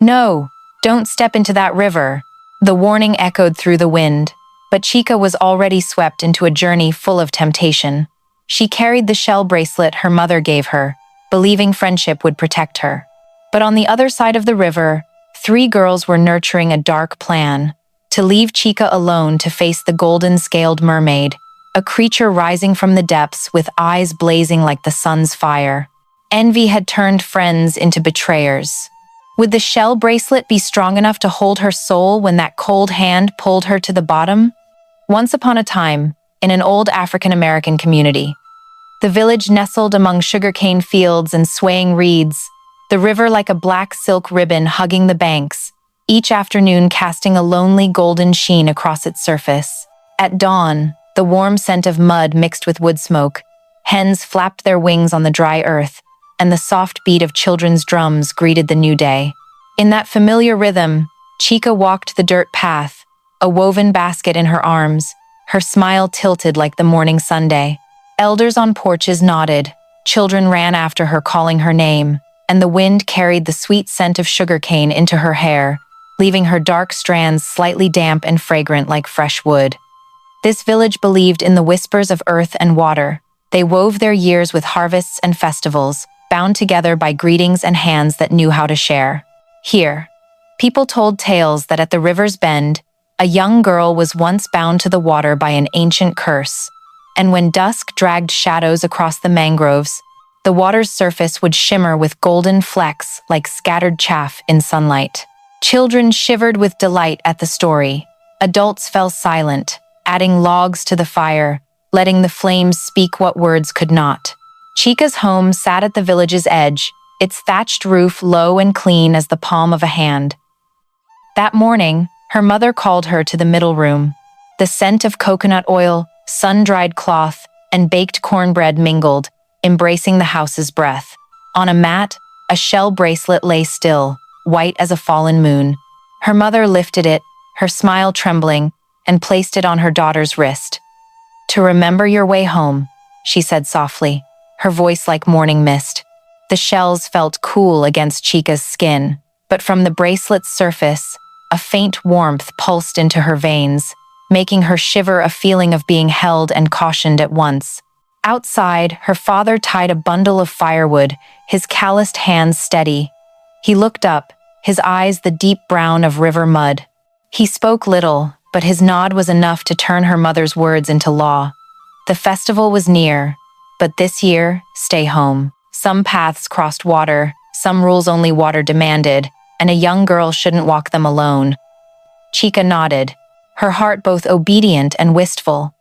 "No, don't step into that river." The warning echoed through the wind, but Chica was already swept into a journey full of temptation. She carried the shell bracelet her mother gave her, believing friendship would protect her. But on the other side of the river, three girls were nurturing a dark plan: to leave Chica alone to face the golden-scaled mermaid, a creature rising from the depths with eyes blazing like the sun's fire. Envy had turned friends into betrayers. Would the shell bracelet be strong enough to hold her soul when that cold hand pulled her to the bottom? Once upon a time, in an old African-American community, the village nestled among sugarcane fields and swaying reeds, the river like a black silk ribbon hugging the banks, each afternoon casting a lonely golden sheen across its surface. At dawn, the warm scent of mud mixed with wood smoke, hens flapped their wings on the dry earth, and the soft beat of children's drums greeted the new day. In that familiar rhythm, Chica walked the dirt path, a woven basket in her arms, her smile tilted like the morning sunday. Elders on porches nodded, children ran after her calling her name, and the wind carried the sweet scent of sugarcane into her hair, leaving her dark strands slightly damp and fragrant like fresh wood. This village believed in the whispers of earth and water. They wove their years with harvests and festivals, bound together by greetings and hands that knew how to share. Here, people told tales that at the river's bend, a young girl was once bound to the water by an ancient curse, and when dusk dragged shadows across the mangroves, the water's surface would shimmer with golden flecks like scattered chaff in sunlight. Children shivered with delight at the story. Adults fell silent, adding logs to the fire, letting the flames speak what words could not. Chica's home sat at the village's edge, its thatched roof low and clean as the palm of a hand. That morning, her mother called her to the middle room. The scent of coconut oil, sun-dried cloth, and baked cornbread mingled, embracing the house's breath. On a mat, a shell bracelet lay still, white as a fallen moon. Her mother lifted it, her smile trembling, and placed it on her daughter's wrist. "To remember your way home," she said softly, her voice like morning mist. The shells felt cool against Chica's skin, but from the bracelet's surface, a faint warmth pulsed into her veins, making her shiver, a feeling of being held and cautioned at once. Outside, her father tied a bundle of firewood, his calloused hands steady. He looked up, his eyes the deep brown of river mud. He spoke little, but his nod was enough to turn her mother's words into law. The festival was near, but this year, stay home. Some paths crossed water, some rules only water demanded, and a young girl shouldn't walk them alone. Chica nodded, her heart both obedient and wistful.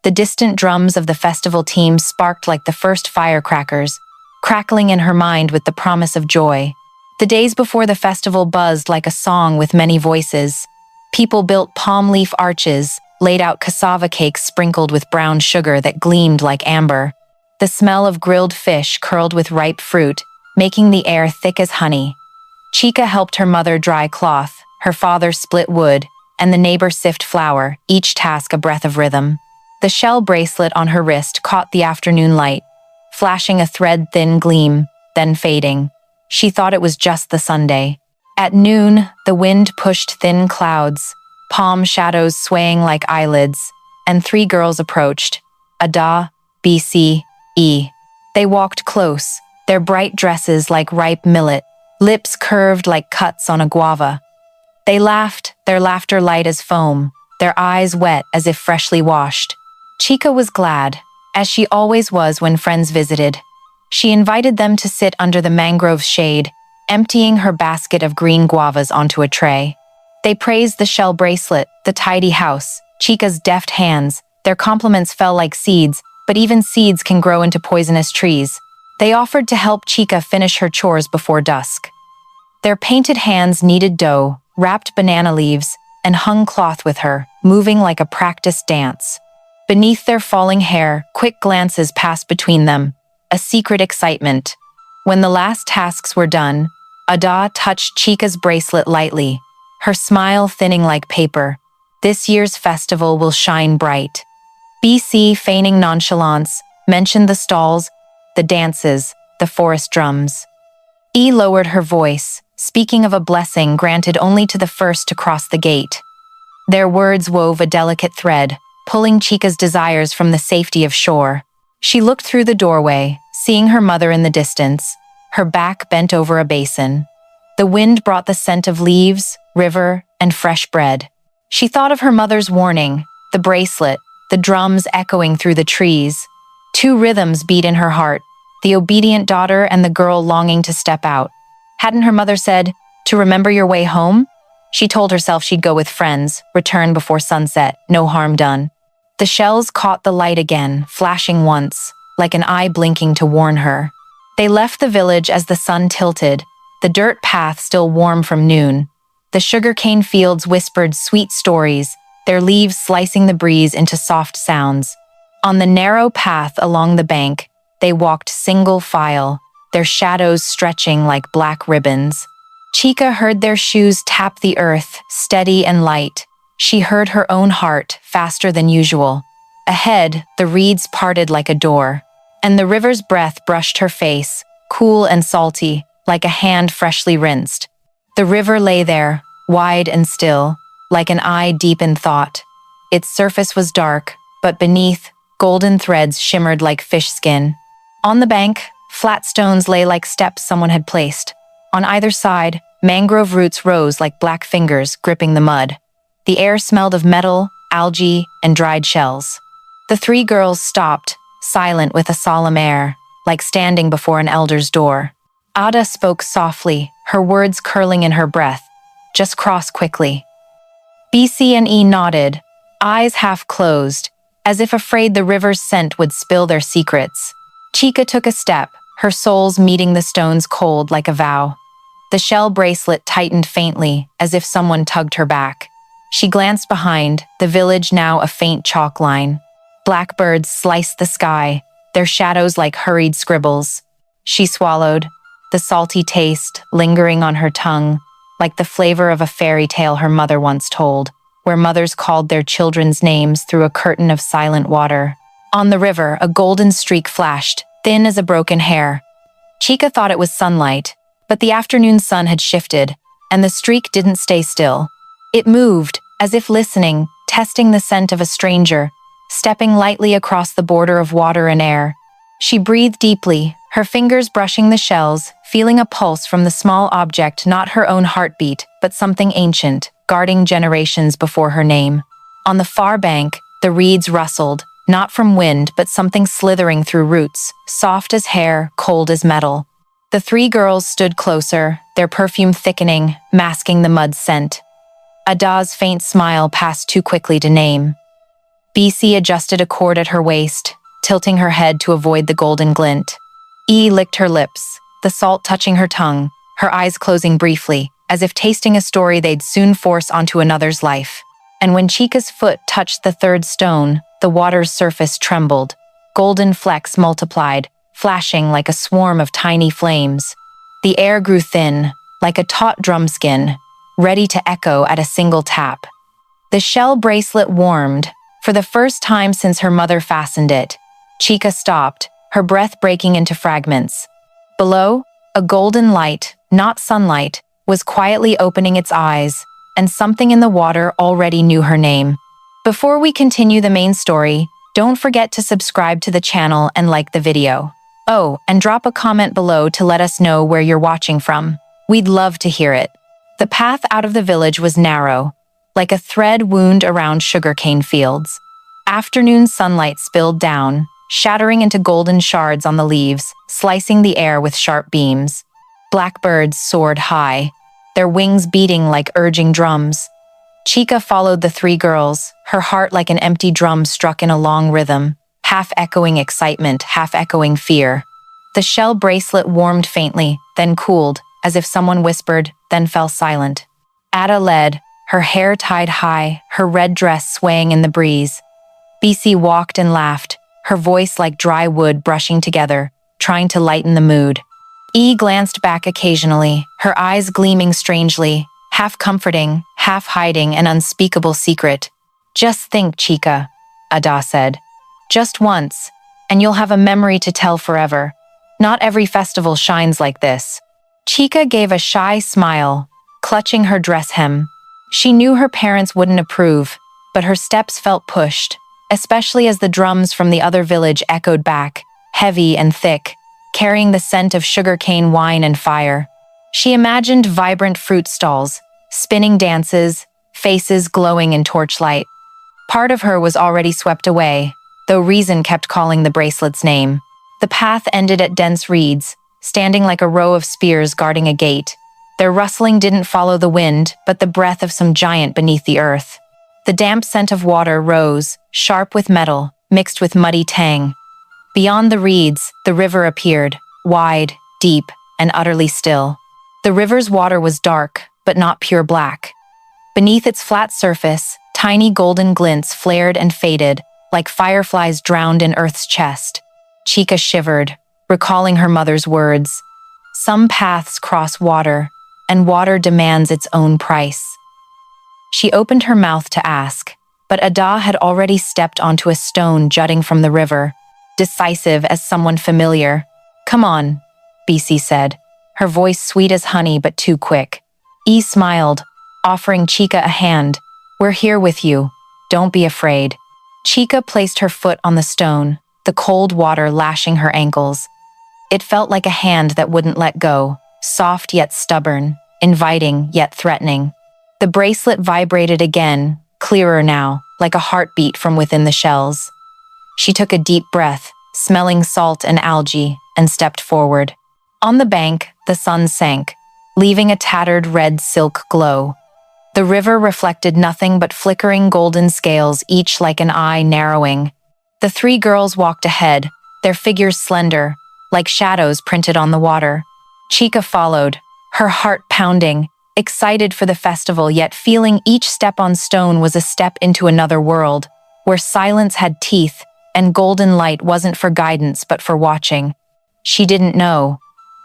The distant drums of the festival team sparked like the first firecrackers, crackling in her mind with the promise of joy. The days before the festival buzzed like a song with many voices. People built palm leaf arches, laid out cassava cakes sprinkled with brown sugar that gleamed like amber. The smell of grilled fish curled with ripe fruit, making the air thick as honey. Chica helped her mother dry cloth, her father split wood, and the neighbor sift flour, each task a breath of rhythm. The shell bracelet on her wrist caught the afternoon light, flashing a thread-thin gleam, then fading. She thought it was just the Sunday. At noon, the wind pushed thin clouds, palm shadows swaying like eyelids, and three girls approached, Ada, BC, E. They walked close, their bright dresses like ripe millet, lips curved like cuts on a guava. They laughed, their laughter light as foam, their eyes wet as if freshly washed. Chica was glad, as she always was when friends visited. She invited them to sit under the mangrove's shade, emptying her basket of green guavas onto a tray. They praised the shell bracelet, the tidy house, Chica's deft hands. Their compliments fell like seeds, but even seeds can grow into poisonous trees. They offered to help Chica finish her chores before dusk. Their painted hands kneaded dough, wrapped banana leaves, and hung cloth with her, moving like a practiced dance. Beneath their falling hair, quick glances passed between them, a secret excitement. When the last tasks were done, Ada touched Chica's bracelet lightly, her smile thinning like paper. This year's festival will shine bright. BC, feigning nonchalance, mentioned the stalls, the dances, the forest drums. E lowered her voice, speaking of a blessing granted only to the first to cross the gate. Their words wove a delicate thread, pulling Chica's desires from the safety of shore. She looked through the doorway, seeing her mother in the distance, her back bent over a basin. The wind brought the scent of leaves, river, and fresh bread. She thought of her mother's warning, the bracelet, the drums echoing through the trees. Two rhythms beat in her heart, the obedient daughter and the girl longing to step out. Hadn't her mother said, "To remember your way home"? She told herself she'd go with friends, return before sunset, no harm done. The shells caught the light again, flashing once, like an eye blinking to warn her. They left the village as the sun tilted, the dirt path still warm from noon. The sugarcane fields whispered sweet stories, their leaves slicing the breeze into soft sounds. On the narrow path along the bank, they walked single file, their shadows stretching like black ribbons. Chica heard their shoes tap the earth, steady and light. She heard her own heart, faster than usual. Ahead, the reeds parted like a door, and the river's breath brushed her face, cool and salty, like a hand freshly rinsed. The river lay there, wide and still, like an eye deep in thought. Its surface was dark, but beneath, golden threads shimmered like fish skin. On the bank, flat stones lay like steps someone had placed. On either side, mangrove roots rose like black fingers gripping the mud. The air smelled of metal, algae, and dried shells. The three girls stopped, silent with a solemn air, like standing before an elder's door. Ada spoke softly, her words curling in her breath. "Just cross quickly." BC and E nodded, eyes half closed, as if afraid the river's scent would spill their secrets. Chica took a step, her soles meeting the stones cold like a vow. The shell bracelet tightened faintly, as if someone tugged her back. She glanced behind, the village now a faint chalk line. Blackbirds sliced the sky, their shadows like hurried scribbles. She swallowed, the salty taste lingering on her tongue, like the flavor of a fairy tale her mother once told, where mothers called their children's names through a curtain of silent water. On the river, a golden streak flashed, thin as a broken hair. Chica thought it was sunlight, but the afternoon sun had shifted, and the streak didn't stay still. It moved, as if listening, testing the scent of a stranger, stepping lightly across the border of water and air. She breathed deeply, her fingers brushing the shells, feeling a pulse from the small object, not her own heartbeat, but something ancient, guarding generations before her name. On the far bank, the reeds rustled, not from wind, but something slithering through roots, soft as hair, cold as metal. The three girls stood closer, their perfume thickening, masking the mud's scent. Ada's faint smile passed too quickly to name. BC adjusted a cord at her waist, tilting her head to avoid the golden glint. E licked her lips, the salt touching her tongue, her eyes closing briefly, as if tasting a story they'd soon force onto another's life. And when Chica's foot touched the third stone, the water's surface trembled. Golden flecks multiplied, flashing like a swarm of tiny flames. The air grew thin, like a taut drumskin, ready to echo at a single tap. The shell bracelet warmed, for the first time since her mother fastened it. Chica stopped, her breath breaking into fragments. Below, a golden light, not sunlight, was quietly opening its eyes, and something in the water already knew her name. Before we continue the main story, don't forget to subscribe to the channel and like the video. Oh, and drop a comment below to let us know where you're watching from. We'd love to hear it. The path out of the village was narrow, like a thread wound around sugarcane fields. Afternoon sunlight spilled down, shattering into golden shards on the leaves, slicing the air with sharp beams. Blackbirds soared high, their wings beating like urging drums. Chica followed the three girls, her heart like an empty drum struck in a long rhythm, half-echoing excitement, half-echoing fear. The shell bracelet warmed faintly, then cooled, as if someone whispered, then fell silent. Ada led, her hair tied high, her red dress swaying in the breeze. BC walked and laughed, her voice like dry wood brushing together, trying to lighten the mood. E glanced back occasionally, her eyes gleaming strangely, half comforting, half hiding an unspeakable secret. "Just think, Chica," Ada said. "Just once, and you'll have a memory to tell forever. Not every festival shines like this." Chica gave a shy smile, clutching her dress hem. She knew her parents wouldn't approve, but her steps felt pushed, especially as the drums from the other village echoed back, heavy and thick, carrying the scent of sugarcane wine and fire. She imagined vibrant fruit stalls, spinning dances, faces glowing in torchlight. Part of her was already swept away, though reason kept calling the bracelet's name. The path ended at dense reeds, standing like a row of spears guarding a gate. Their rustling didn't follow the wind, but the breath of some giant beneath the earth. The damp scent of water rose, sharp with metal, mixed with muddy tang. Beyond the reeds, the river appeared, wide, deep, and utterly still. The river's water was dark, but not pure black. Beneath its flat surface, tiny golden glints flared and faded, like fireflies drowned in Earth's chest. Chica shivered, recalling her mother's words. Some paths cross water, and water demands its own price. She opened her mouth to ask, but Ada had already stepped onto a stone jutting from the river, decisive as someone familiar. "Come on," BC said, her voice sweet as honey but too quick. E smiled, offering Chica a hand. "We're here with you. Don't be afraid." Chica placed her foot on the stone, the cold water lashing her ankles. It felt like a hand that wouldn't let go, soft yet stubborn, inviting yet threatening. The bracelet vibrated again, clearer now, like a heartbeat from within the shells. She took a deep breath, smelling salt and algae, and stepped forward. On the bank, the sun sank, leaving a tattered red silk glow. The river reflected nothing but flickering golden scales, each like an eye narrowing. The three girls walked ahead, their figures slender, like shadows printed on the water. Chica followed, her heart pounding, excited for the festival, yet feeling each step on stone was a step into another world, where silence had teeth and golden light wasn't for guidance but for watching. She didn't know.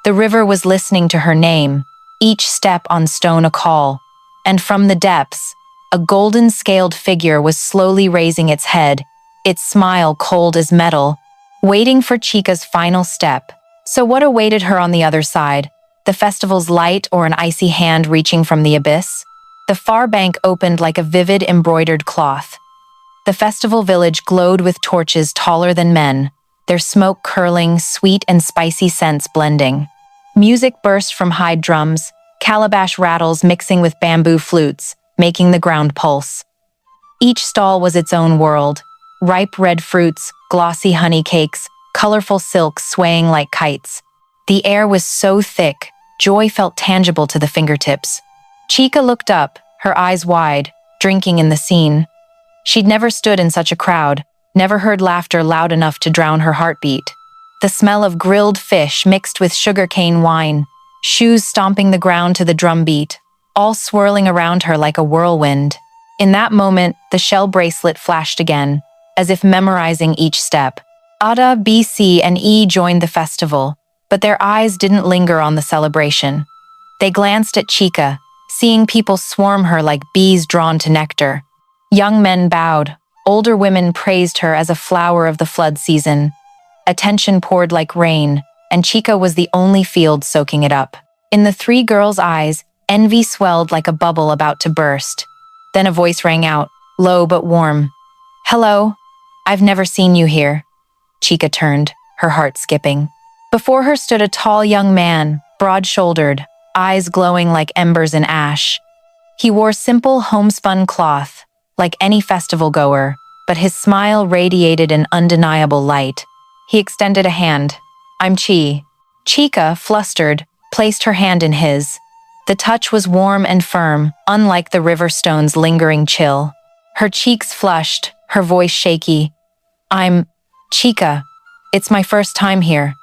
The river was listening to her name, each step on stone a call, and from the depths, a golden-scaled figure was slowly raising its head, its smile cold as metal, waiting for Chica's final step. So what awaited her on the other side? The festival's light or an icy hand reaching from the abyss? The far bank opened like a vivid embroidered cloth. The festival village glowed with torches taller than men, their smoke curling, sweet and spicy scents blending. Music burst from hide drums, calabash rattles mixing with bamboo flutes, making the ground pulse. Each stall was its own world. Ripe red fruits, glossy honey cakes, colorful silks swaying like kites. The air was so thick, joy felt tangible to the fingertips. Chica looked up, her eyes wide, drinking in the scene. She'd never stood in such a crowd, never heard laughter loud enough to drown her heartbeat. The smell of grilled fish mixed with sugarcane wine, shoes stomping the ground to the drum beat, all swirling around her like a whirlwind. In that moment, the shell bracelet flashed again, as if memorizing each step. Ada, BC, and E joined the festival, but their eyes didn't linger on the celebration. They glanced at Chica, seeing people swarm her like bees drawn to nectar. Young men bowed, older women praised her as a flower of the flood season. Attention poured like rain, and Chica was the only field soaking it up. In the three girls' eyes, envy swelled like a bubble about to burst. Then a voice rang out, low but warm. "Hello, I've never seen you here." Chica turned, her heart skipping. Before her stood a tall young man, broad-shouldered, eyes glowing like embers in ash. He wore simple homespun cloth, like any festival goer, but his smile radiated an undeniable light. He extended a hand. "I'm Chi." Chica, flustered, placed her hand in his. The touch was warm and firm, unlike the river stone's lingering chill. Her cheeks flushed, her voice shaky. "I'm Chica. It's my first time here."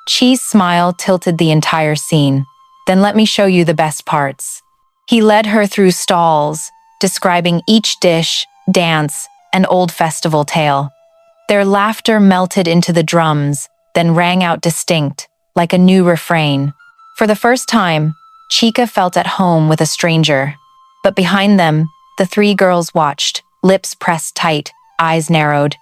Chi's smile tilted the entire scene. "Then let me show you the best parts." He led her through stalls, describing each dish, dance, and old festival tale. Their laughter melted into the drums, then rang out distinct, like a new refrain. For the first time, Chica felt at home with a stranger. But behind them, the three girls watched, lips pressed tight, eyes narrowed.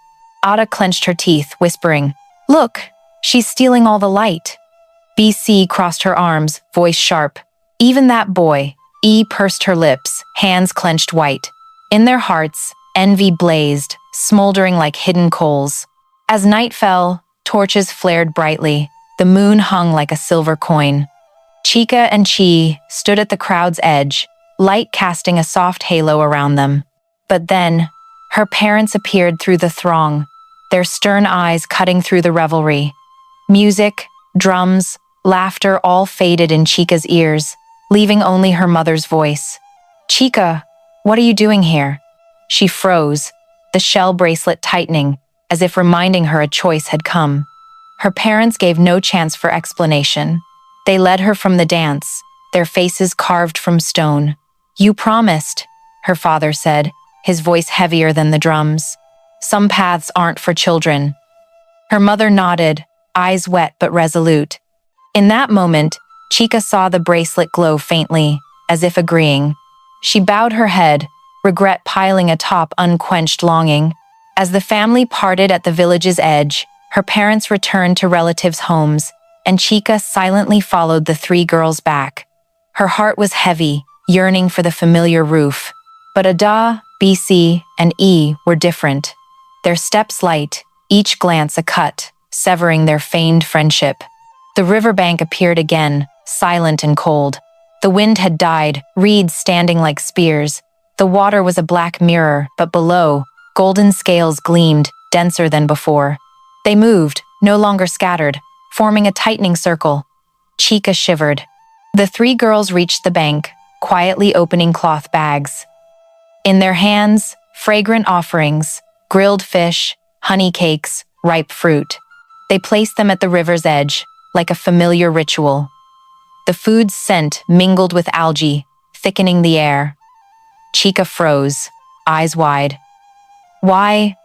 Ada clenched her teeth, whispering, "Look, she's stealing all the light." BC crossed her arms, voice sharp. Even that boy. E pursed her lips, hands clenched white. In their hearts, envy blazed, smoldering like hidden coals. As night fell, torches flared brightly. The moon hung like a silver coin. Chica and Chi stood at the crowd's edge, light casting a soft halo around them. But then, her parents appeared through the throng, their stern eyes cutting through the revelry. Music, drums, laughter all faded in Chica's ears, leaving only her mother's voice. "Chica, what are you doing here?" She froze, the shell bracelet tightening, as if reminding her a choice had come. Her parents gave no chance for explanation. They led her from the dance, their faces carved from stone. "You promised," her father said, his voice heavier than the drums. "Some paths aren't for children." Her mother nodded, eyes wet but resolute. In that moment, Chica saw the bracelet glow faintly, as if agreeing. She bowed her head, regret piling atop unquenched longing. As the family parted at the village's edge, her parents returned to relatives' homes, and Chica silently followed the three girls back. Her heart was heavy, yearning for the familiar roof. But Ada, BC, and E were different. Their steps light, each glance a cut, severing their feigned friendship. The riverbank appeared again, silent and cold. The wind had died, reeds standing like spears. The water was a black mirror, but below, golden scales gleamed, denser than before. They moved, no longer scattered, forming a tightening circle. Chica shivered. The three girls reached the bank, quietly opening cloth bags. In their hands, fragrant offerings, grilled fish, honey cakes, ripe fruit. They placed them at the river's edge, like a familiar ritual. The food's scent mingled with algae, thickening the air. Chica froze, eyes wide. "Why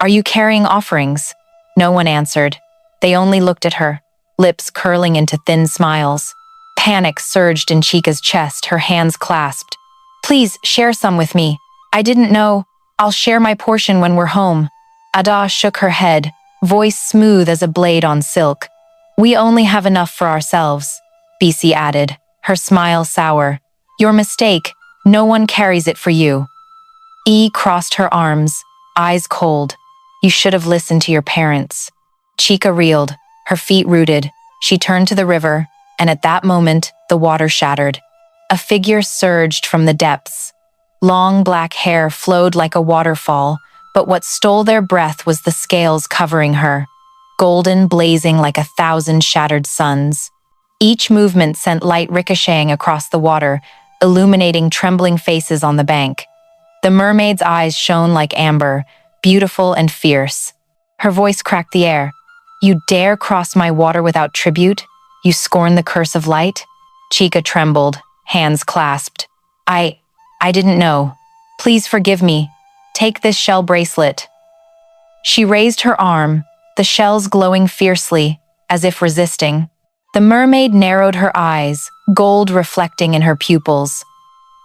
are you carrying offerings?" No one answered. They only looked at her, lips curling into thin smiles. Panic surged in Chica's chest, her hands clasped. "Please, share some with me. I didn't know. I'll share my portion when we're home." Ada shook her head, voice smooth as a blade on silk. "We only have enough for ourselves," BC added, her smile sour. "Your mistake. No one carries it for you." E crossed her arms, eyes cold. "You should have listened to your parents." Chica reeled, her feet rooted. She turned to the river, and at that moment, the water shattered. A figure surged from the depths. Long black hair flowed like a waterfall, but what stole their breath was the scales covering her, golden blazing like 1,000 shattered suns. Each movement sent light ricocheting across the water, illuminating trembling faces on the bank. The mermaid's eyes shone like amber, beautiful and fierce. Her voice cracked the air. "You dare cross my water without tribute? You scorn the curse of light?" Chica trembled, hands clasped. I didn't know. Please forgive me. Take this shell bracelet." She raised her arm, the shells glowing fiercely, as if resisting. The mermaid narrowed her eyes, gold reflecting in her pupils.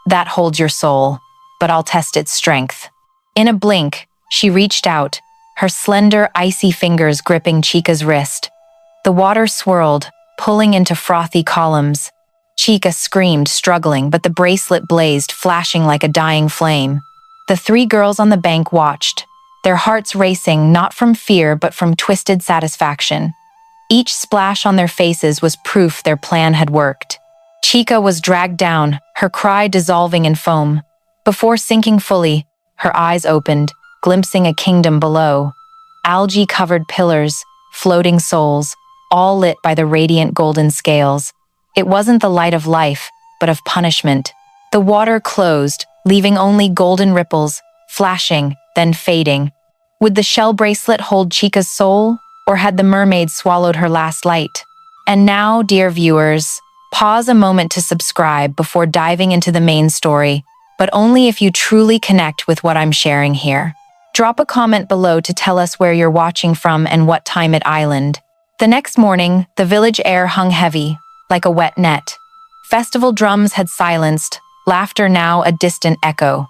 "That holds your soul, but I'll test its strength." In a blink, she reached out, her slender, icy fingers gripping Chica's wrist. The water swirled, pulling into frothy columns. Chica screamed, struggling, but the bracelet blazed, flashing like a dying flame. The three girls on the bank watched, their hearts racing not from fear but from twisted satisfaction. Each splash on their faces was proof their plan had worked. Chica was dragged down, her cry dissolving in foam. Before sinking fully, her eyes opened, glimpsing a kingdom below. Algae-covered pillars, floating souls, all lit by the radiant golden scales. It wasn't the light of life, but of punishment. The water closed, leaving only golden ripples, flashing, then fading. Would the shell bracelet hold Chica's soul, or had the mermaid swallowed her last light? And now, dear viewers, pause a moment to subscribe before diving into the main story, but only if you truly connect with what I'm sharing here. Drop a comment below to tell us where you're watching from and what time at island. The next morning, the village air hung heavy, like a wet net. Festival drums had silenced, laughter now a distant echo.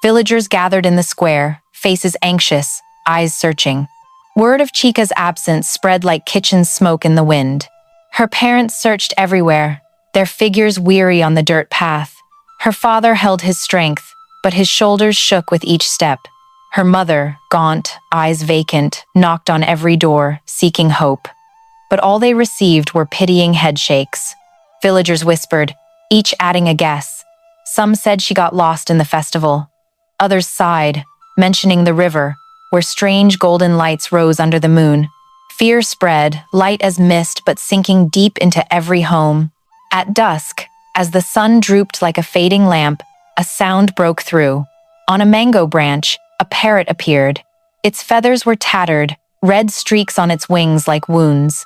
Villagers gathered in the square, faces anxious, eyes searching. Word of Chica's absence spread like kitchen smoke in the wind. Her parents searched everywhere, their figures weary on the dirt path. Her father held his strength, but his shoulders shook with each step. Her mother, gaunt, eyes vacant, knocked on every door, seeking hope. But all they received were pitying headshakes. Villagers whispered, each adding a guess. Some said she got lost in the festival. Others sighed, mentioning the river, where strange golden lights rose under the moon. Fear spread, light as mist but sinking deep into every home. At dusk, as the sun drooped like a fading lamp, a sound broke through. On a mango branch, a parrot appeared. Its feathers were tattered, red streaks on its wings like wounds.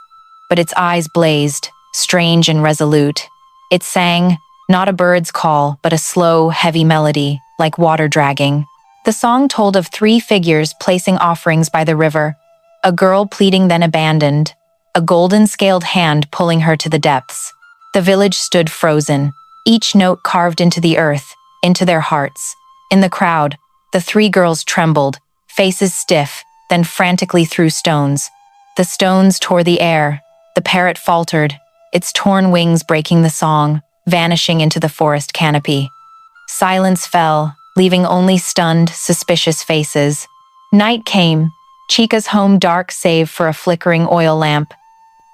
But its eyes blazed, strange and resolute. It sang, not a bird's call, but a slow, heavy melody, like water dragging. The song told of 3 figures placing offerings by the river, a girl pleading then abandoned, a golden-scaled hand pulling her to the depths. The village stood frozen, each note carved into the earth, into their hearts. In the crowd, the 3 girls trembled, faces stiff, then frantically threw stones. The stones tore the air. The parrot faltered, its torn wings breaking the song, vanishing into the forest canopy. Silence fell, leaving only stunned, suspicious faces. Night came, Chica's home dark save for a flickering oil lamp.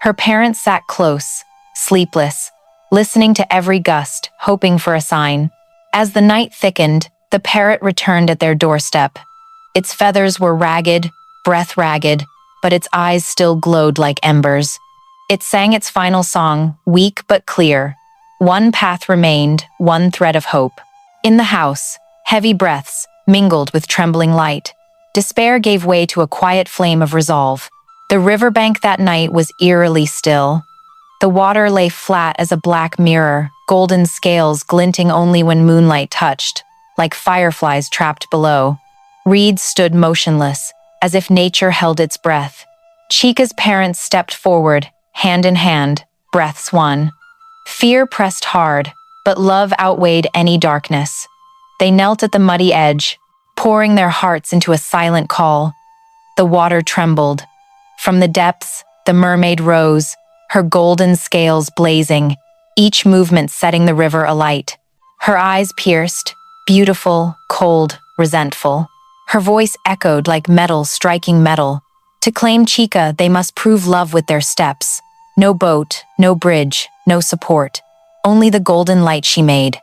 Her parents sat close, sleepless, listening to every gust, hoping for a sign. As the night thickened, the parrot returned at their doorstep. Its feathers were ragged, breath ragged, but its eyes still glowed like embers. It sang its final song, weak but clear. One path remained, one thread of hope. In the house, heavy breaths mingled with trembling light. Despair gave way to a quiet flame of resolve. The riverbank that night was eerily still. The water lay flat as a black mirror, golden scales glinting only when moonlight touched, like fireflies trapped below. Reeds stood motionless, as if nature held its breath. Chica's parents stepped forward, hand in hand, breaths one. Fear pressed hard, but love outweighed any darkness. They knelt at the muddy edge, pouring their hearts into a silent call. The water trembled. From the depths, the mermaid rose, her golden scales blazing, each movement setting the river alight. Her eyes pierced, beautiful, cold, resentful. Her voice echoed like metal striking metal. To claim Chica, they must prove love with their steps. No boat, no bridge, no support. Only the golden light she made.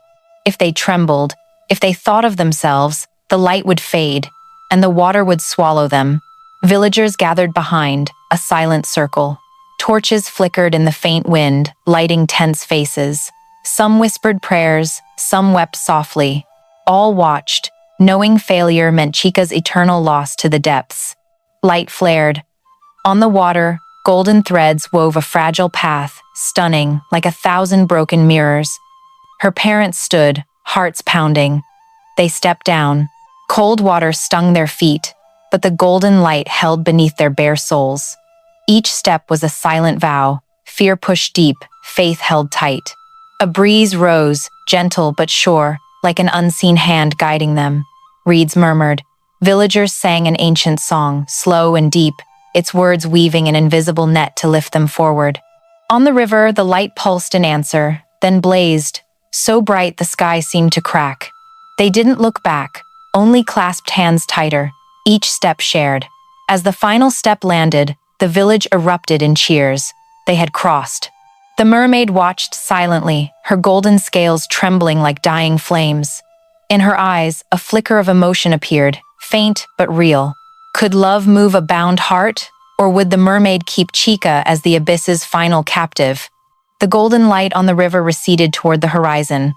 If they trembled, if they thought of themselves, the light would fade, and the water would swallow them. Villagers gathered behind, a silent circle. Torches flickered in the faint wind, lighting tense faces. Some whispered prayers, some wept softly. All watched, knowing failure meant Chica's eternal loss to the depths. Light flared. On the water, golden threads wove a fragile path, stunning, like 1,000 broken mirrors. Her parents stood, hearts pounding. They stepped down. Cold water stung their feet, but the golden light held beneath their bare souls. Each step was a silent vow. Fear pushed deep, faith held tight. A breeze rose, gentle but sure, like an unseen hand guiding them. Reeds murmured. Villagers sang an ancient song, slow and deep, its words weaving an invisible net to lift them forward. On the river, the light pulsed in answer, then blazed, so bright the sky seemed to crack. They didn't look back, only clasped hands tighter, each step shared. As the final step landed, the village erupted in cheers. They had crossed. The mermaid watched silently, her golden scales trembling like dying flames. In her eyes, a flicker of emotion appeared, faint but real. Could love move a bound heart, or would the mermaid keep Chica as the abyss's final captive? The golden light on the river receded toward the horizon,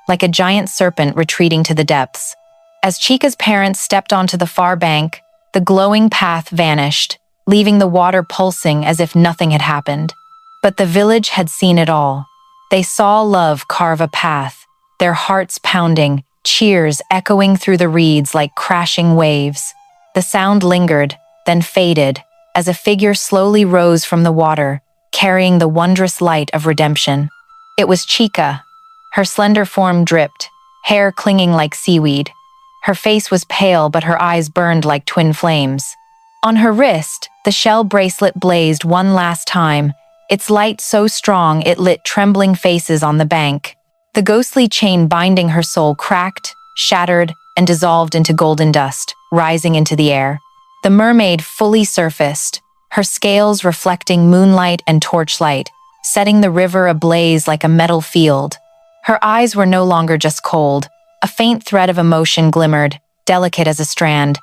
like a giant serpent retreating to the depths. As Chica's parents stepped onto the far bank, the glowing path vanished, leaving the water pulsing as if nothing had happened. But the village had seen it all. They saw love carve a path, their hearts pounding, cheers echoing through the reeds like crashing waves. The sound lingered, then faded, as a figure slowly rose from the water, carrying the wondrous light of redemption. It was Chica. Her slender form dripped, hair clinging like seaweed. Her face was pale, but her eyes burned like twin flames. On her wrist, the shell bracelet blazed one last time, its light so strong it lit trembling faces on the bank. The ghostly chain binding her soul cracked, shattered, and dissolved into golden dust, rising into the air. The mermaid fully surfaced, her scales reflecting moonlight and torchlight, setting the river ablaze like a metal field. Her eyes were no longer just cold. A faint thread of emotion glimmered, delicate as a strand.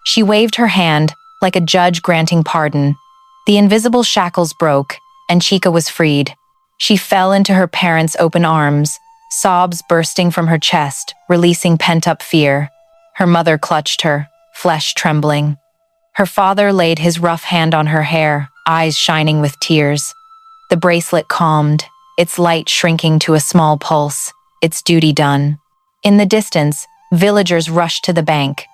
She waved her hand, like a judge granting pardon. The invisible shackles broke, and Chica was freed. She fell into her parents' open arms, sobs bursting from her chest, releasing pent-up fear. Her mother clutched her, flesh trembling. Her father laid his rough hand on her hair, eyes shining with tears. The bracelet calmed, its light shrinking to a small pulse, its duty done. In the distance, villagers rushed to the bank.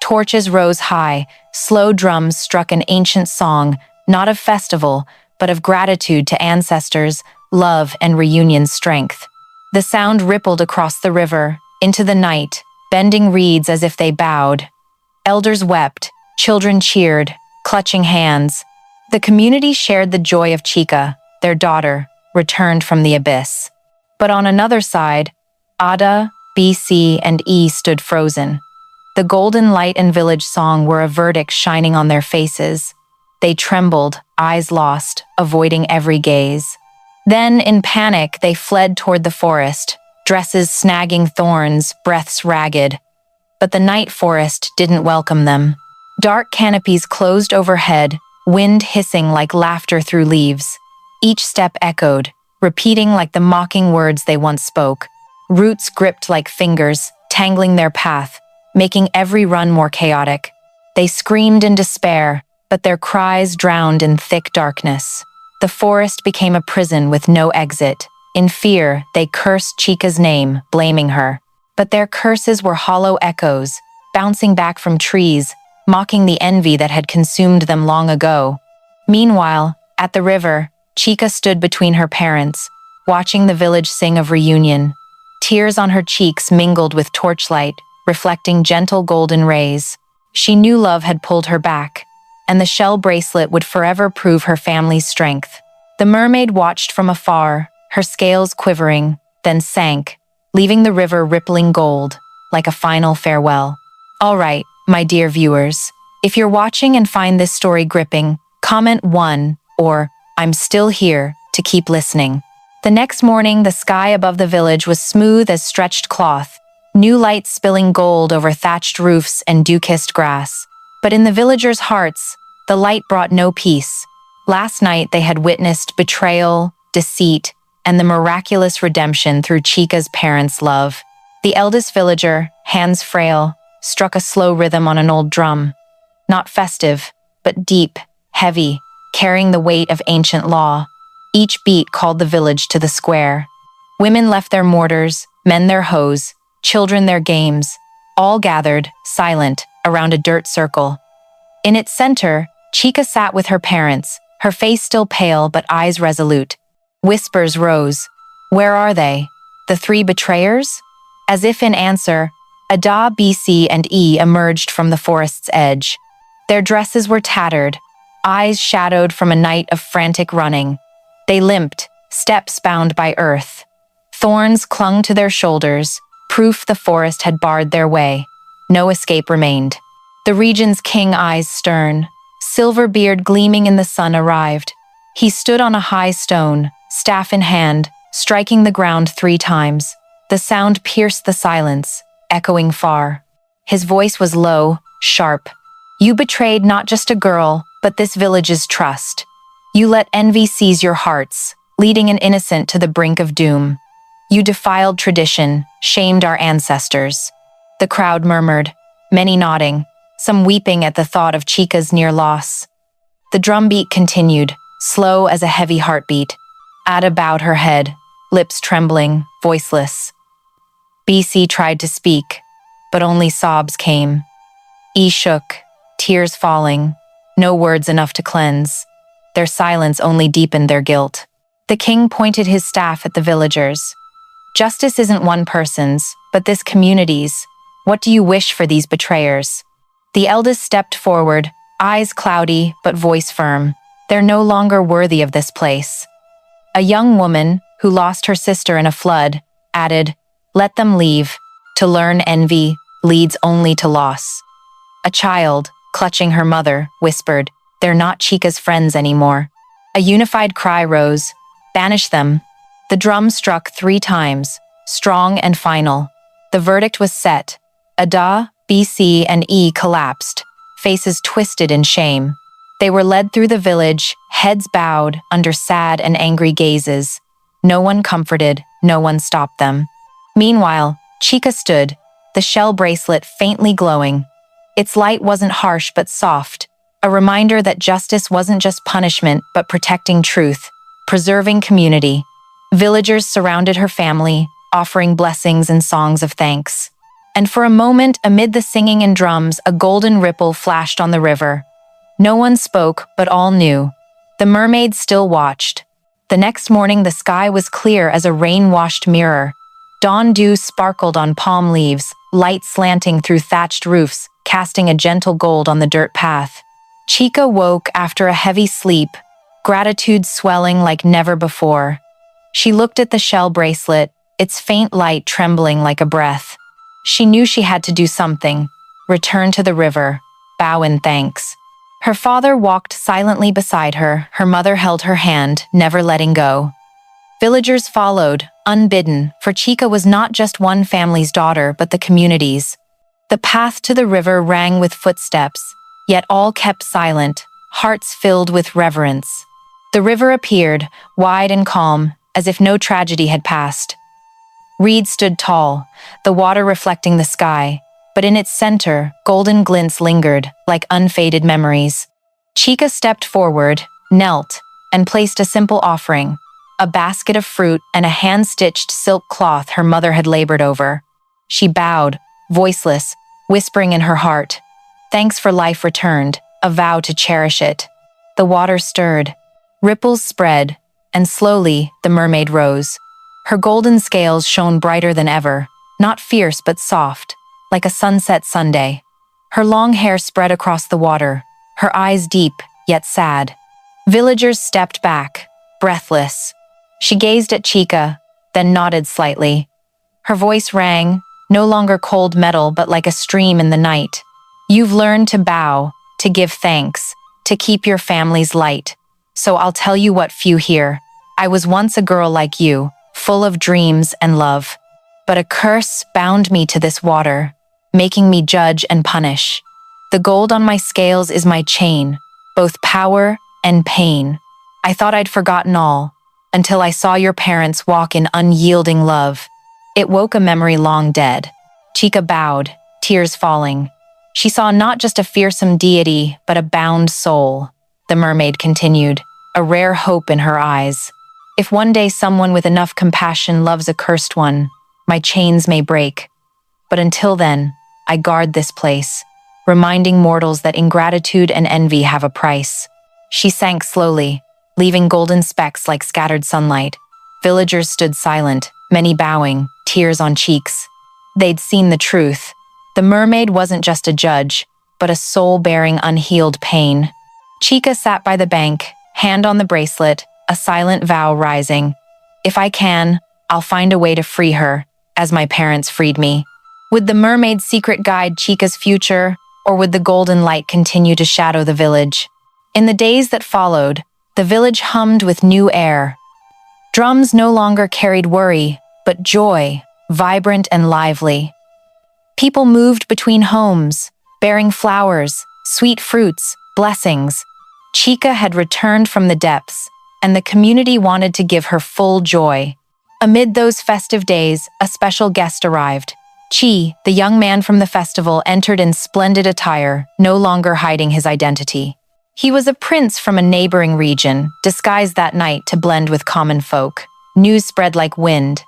Torches rose high, slow drums struck an ancient song, not of festival, but of gratitude to ancestors, love, and reunion strength. The sound rippled across the river, into the night, bending reeds as if they bowed. Elders wept, children cheered, clutching hands. The community shared the joy of Chica, their daughter, returned from the abyss. But on another side, Ada, BC, and E stood frozen. The golden light and village song were a verdict shining on their faces. They trembled, eyes lost, avoiding every gaze. Then, in panic, they fled toward the forest, dresses snagging thorns, breaths ragged. But the night forest didn't welcome them. Dark canopies closed overhead, wind hissing like laughter through leaves. Each step echoed, repeating like the mocking words they once spoke. Roots gripped like fingers, tangling their path, making every run more chaotic. They screamed in despair, but their cries drowned in thick darkness. The forest became a prison with no exit. In fear, they cursed Chica's name, blaming her. But their curses were hollow echoes, bouncing back from trees, mocking the envy that had consumed them long ago. Meanwhile, at the river, Chica stood between her parents, watching the village sing of reunion. Tears on her cheeks mingled with torchlight, reflecting gentle golden rays. She knew love had pulled her back, and the shell bracelet would forever prove her family's strength. The mermaid watched from afar, her scales quivering, then sank, leaving the river rippling gold, like a final farewell. All right, my dear viewers, if you're watching and find this story gripping, comment 1 or "I'm still here" to keep listening. The next morning, the sky above the village was smooth as stretched cloth, new light spilling gold over thatched roofs and dew-kissed grass. But in the villagers' hearts, the light brought no peace. Last night they had witnessed betrayal, deceit, and the miraculous redemption through Chica's parents' love. The eldest villager, hands frail, struck a slow rhythm on an old drum. Not festive, but deep, heavy, carrying the weight of ancient law. Each beat called the village to the square. Women left their mortars, men their hoes, children their games, all gathered, silent, around a dirt circle. In its center, Chica sat with her parents, her face still pale but eyes resolute. Whispers rose. Where are they? The 3 betrayers? As if in answer, Ada, BC, and E emerged from the forest's edge. Their dresses were tattered, eyes shadowed from a night of frantic running. They limped, steps bound by earth. Thorns clung to their shoulders, proof the forest had barred their way. No escape remained. The region's king, eyes stern, silver beard gleaming in the sun, arrived. He stood on a high stone, staff in hand, striking the ground 3 times. The sound pierced the silence, echoing far. His voice was low, sharp. You betrayed not just a girl, but this village's trust. You let envy seize your hearts, leading an innocent to the brink of doom. You defiled tradition, shamed our ancestors. The crowd murmured, many nodding, some weeping at the thought of Chica's near loss. The drumbeat continued, slow as a heavy heartbeat. Ada bowed her head, lips trembling, voiceless. BC tried to speak, but only sobs came. E shook, tears falling, no words enough to cleanse. Their silence only deepened their guilt. The king pointed his staff at the villagers. Justice isn't one person's, but this community's. What do you wish for these betrayers? The eldest stepped forward, eyes cloudy but voice firm. They're no longer worthy of this place. A young woman, who lost her sister in a flood, added, "Let them leave. To learn envy leads only to loss." A child, clutching her mother, whispered, "They're not Chica's friends anymore." A unified cry rose, "Banish them." The drum struck 3 times, strong and final. The verdict was set. Ada, B, C, and E collapsed, faces twisted in shame. They were led through the village, heads bowed under sad and angry gazes. No one comforted, no one stopped them. Meanwhile, Chica stood, the shell bracelet faintly glowing. Its light wasn't harsh but soft, a reminder that justice wasn't just punishment but protecting truth, preserving community. Villagers surrounded her family, offering blessings and songs of thanks. And for a moment, amid the singing and drums, a golden ripple flashed on the river. No one spoke, but all knew. The mermaid still watched. The next morning, the sky was clear as a rain-washed mirror. Dawn dew sparkled on palm leaves, light slanting through thatched roofs, casting a gentle gold on the dirt path. Chica woke after a heavy sleep, gratitude swelling like never before. She looked at the shell bracelet, its faint light trembling like a breath. She knew she had to do something, return to the river, bow in thanks. Her father walked silently beside her, her mother held her hand, never letting go. Villagers followed, unbidden, for Chica was not just one family's daughter, but the community's. The path to the river rang with footsteps, yet all kept silent, hearts filled with reverence. The river appeared, wide and calm, as if no tragedy had passed. Reeds stood tall, the water reflecting the sky, but in its center, golden glints lingered, like unfaded memories. Chica stepped forward, knelt, and placed a simple offering, a basket of fruit and a hand-stitched silk cloth her mother had labored over. She bowed, voiceless, whispering in her heart, "Thanks for life returned, a vow to cherish it." The water stirred, ripples spread, and slowly the mermaid rose. Her golden scales shone brighter than ever, not fierce but soft, like a sunset Sunday. Her long hair spread across the water, her eyes deep yet sad. Villagers stepped back, breathless. She gazed at Chica, then nodded slightly. Her voice rang, no longer cold metal but like a stream in the night. "You've learned to bow, to give thanks, to keep your family's light. So I'll tell you what few hear. I was once a girl like you, full of dreams and love. But a curse bound me to this water, making me judge and punish. The gold on my scales is my chain, both power and pain. I thought I'd forgotten all, until I saw your parents walk in unyielding love. It woke a memory long dead." Chica bowed, tears falling. She saw not just a fearsome deity, but a bound soul. The mermaid continued, a rare hope in her eyes. "If one day someone with enough compassion loves a cursed one, my chains may break. But until then, I guard this place, reminding mortals that ingratitude and envy have a price." She sank slowly, leaving golden specks like scattered sunlight. Villagers stood silent, many bowing, tears on cheeks. They'd seen the truth. The mermaid wasn't just a judge, but a soul bearing unhealed pain. Chica sat by the bank, hand on the bracelet, a silent vow rising. "If I can, I'll find a way to free her, as my parents freed me." Would the mermaid's secret guide Chica's future, or would the golden light continue to shadow the village? In the days that followed, the village hummed with new air. Drums no longer carried worry, but joy, vibrant and lively. People moved between homes, bearing flowers, sweet fruits, blessings. Chica had returned from the depths, and the community wanted to give her full joy. Amid those festive days, a special guest arrived. Chi, the young man from the festival, entered in splendid attire, no longer hiding his identity. He was a prince from a neighboring region, disguised that night to blend with common folk. News spread like wind.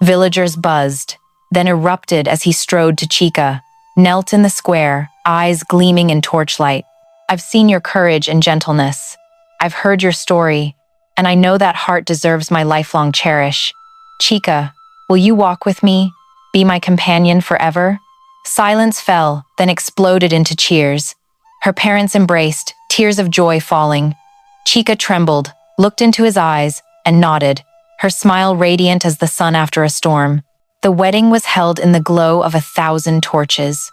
Villagers buzzed, then erupted as he strode to Chica, knelt in the square, eyes gleaming in torchlight. "I've seen your courage and gentleness. I've heard your story, and I know that heart deserves my lifelong cherish. Chica, will you walk with me, be my companion forever?" Silence fell, then exploded into cheers. Her parents embraced, tears of joy falling. Chica trembled, looked into his eyes, and nodded, her smile radiant as the sun after a storm. The wedding was held in the glow of 1,000 torches.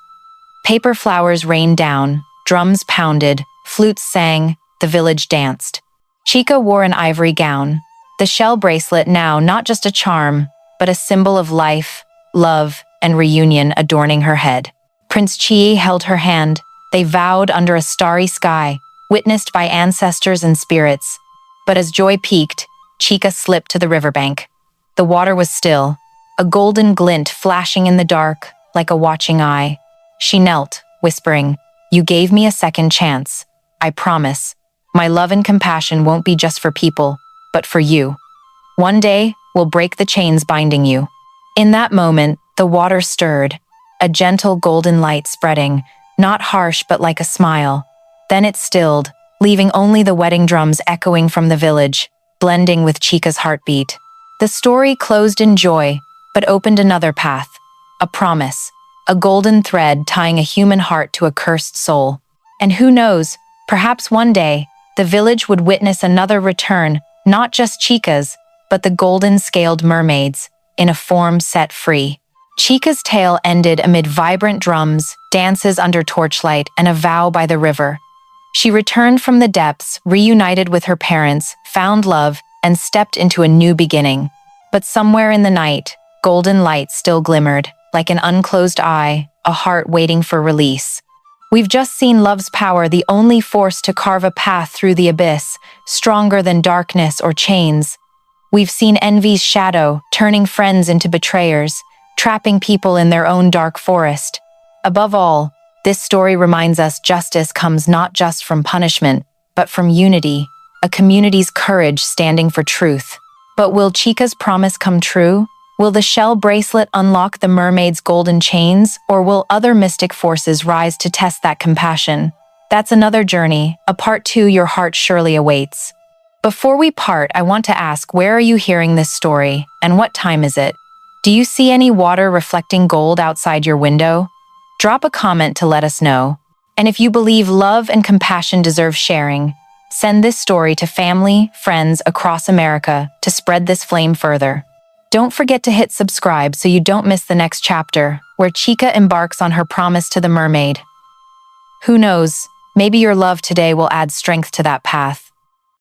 Paper flowers rained down, drums pounded, flutes sang, the village danced. Chica wore an ivory gown, the shell bracelet now not just a charm, but a symbol of life, love, and reunion adorning her head. Prince Chi held her hand. They vowed under a starry sky, witnessed by ancestors and spirits. But as joy peaked, Chica slipped to the riverbank. The water was still, a golden glint flashing in the dark, like a watching eye. She knelt, whispering, "You gave me a second chance. I promise. My love and compassion won't be just for people, but for you. One day, we'll break the chains binding you." In that moment, the water stirred, a gentle golden light spreading, not harsh but like a smile. Then it stilled, leaving only the wedding drums echoing from the village, blending with Chica's heartbeat. The story closed in joy, but opened another path. A promise, a golden thread tying a human heart to a cursed soul. And who knows, perhaps one day, the village would witness another return, not just Chica's, but the golden-scaled mermaids, in a form set free. Chica's tale ended amid vibrant drums, dances under torchlight, and a vow by the river. She returned from the depths, reunited with her parents, found love, and stepped into a new beginning. But somewhere in the night, golden light still glimmered, like an unclosed eye, a heart waiting for release. We've just seen love's power, the only force to carve a path through the abyss, stronger than darkness or chains. We've seen envy's shadow, turning friends into betrayers, trapping people in their own dark forest. Above all, this story reminds us justice comes not just from punishment, but from unity, a community's courage standing for truth. But will Chica's promise come true? Will the shell bracelet unlock the mermaid's golden chains, or will other mystic forces rise to test that compassion? That's another journey, a part 2 your heart surely awaits. Before we part, I want to ask, where are you hearing this story, and what time is it? Do you see any water reflecting gold outside your window? Drop a comment to let us know. And if you believe love and compassion deserve sharing, send this story to family, friends across America to spread this flame further. Don't forget to hit subscribe so you don't miss the next chapter, where Chica embarks on her promise to the mermaid. Who knows, maybe your love today will add strength to that path.